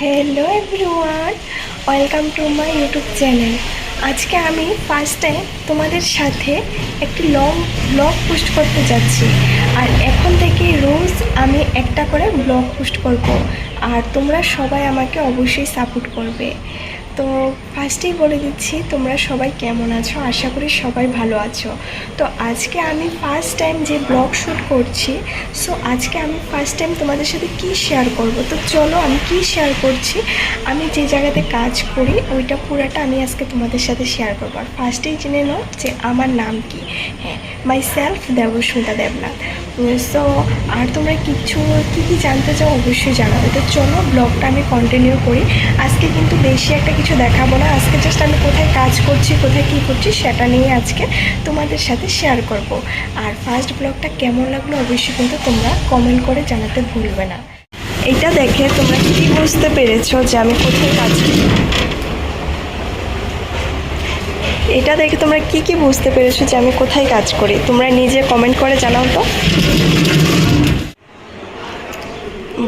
Hello everyone, welcome to my YouTube channel. আজকে আমি first time তোমাদের সাথে একটি লং ব্লগ পোস্ট করতে যাচ্ছি। আর এখন থেকে রোজ আমি একটা করে ব্লগ পোস্ট করব, আর তোমরা সবাই আমাকে অবশ্যই সাপোর্ট করবে। তো ফার্স্টেই বলে দিচ্ছি, তোমরা সবাই কেমন আছো? আশা করি সবাই ভালো আছো। তো আজকে আমি ফার্স্ট টাইম যে ব্লগ শ্যুট করছি, সো আজকে আমি ফার্স্ট টাইম তোমাদের সাথে কি শেয়ার করব। তো চলো আমি কি শেয়ার করছি, আমি যে জায়গাতে কাজ করি ওইটা পুরাটা আমি আজকে তোমাদের সাথে শেয়ার করবো। আর ফার্স্টেই জেনে নাও যে আমার নাম কি। হ্যাঁ, myself Debasmita Debnath. So আর তোমরা কী কী জানতে চাও অবশ্যই জানাবে। তো চলো ব্লগটা আমি কন্টিনিউ করি। আজকে কিন্তু বেশি একটা কিছু দেখাবো না, আজকে জাস্ট আমি কোথায় কাজ করছি, কোথায় কী করছি সেটা নিয়ে আজকে তোমাদের সাথে শেয়ার করব। আর ফার্স্ট ব্লগটা কেমন লাগলো অবশ্যই কিন্তু তোমরা কমেন্ট করে জানাতে ভুলবে না। এটা দেখে তোমরা কী বুঝতে পেরেছো যে আমি কোথায় কাজ করি? এটা দেখে তোমরা কি বুঝতে পেরেছো যে আমি কোথায় কাজ করি? তোমরা নিজে কমেন্ট করে জানাও তো।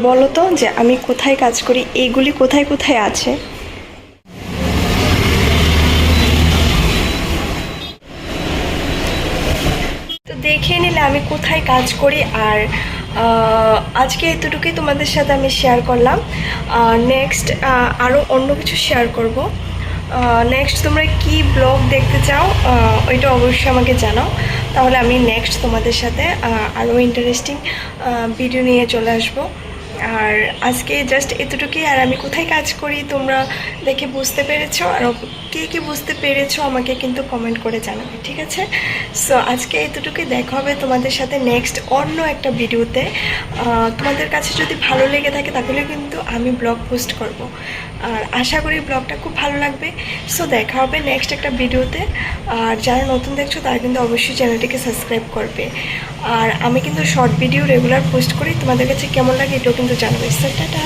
বলো তো যে আমি কোথায় কাজ করি, এইগুলি কোথায় কোথায় আছে। তো দেখে নিলে আমি কোথায় কাজ করি। আর আজকে এতটুকুই তোমাদের সাথে আমি শেয়ার করলাম। নেক্সট আরও অন্য কিছু শেয়ার করব। নেক্সট তোমরা কি ব্লগ দেখতে চাও ওইটা অবশ্যই আমাকে জানাও, তাহলে আমি নেক্সট তোমাদের সাথে আরও ইন্টারেস্টিং ভিডিও নিয়ে চলে আসবো। আর আজকে জাস্ট এতটুকুই। আর আমি কোথায় কাজ করি তোমরা দেখে বুঝতে পেরেছো, আর কে বুঝতে পেরেছো আমাকে কিন্তু কমেন্ট করে জানাবে, ঠিক আছে? সো আজকে এতটুকুই, দেখা হবে তোমাদের সাথে নেক্সট অন্য একটা ভিডিওতে। তোমাদের কাছে যদি ভালো লেগে থাকে তাহলে কিন্তু আমি ব্লগ পোস্ট করব, আর আশা করি ব্লগটা খুব ভালো লাগবে। সো দেখা হবে নেক্সট একটা ভিডিওতে। আর যারা নতুন দেখছো তারা কিন্তু অবশ্যই চ্যানেলটিকে সাবস্ক্রাইব করবে। আর আমি কিন্তু শর্ট ভিডিও রেগুলার পোস্ট করি, তোমাদের কাছে কেমন লাগে এটাও কিন্তু জানাবে। So tata.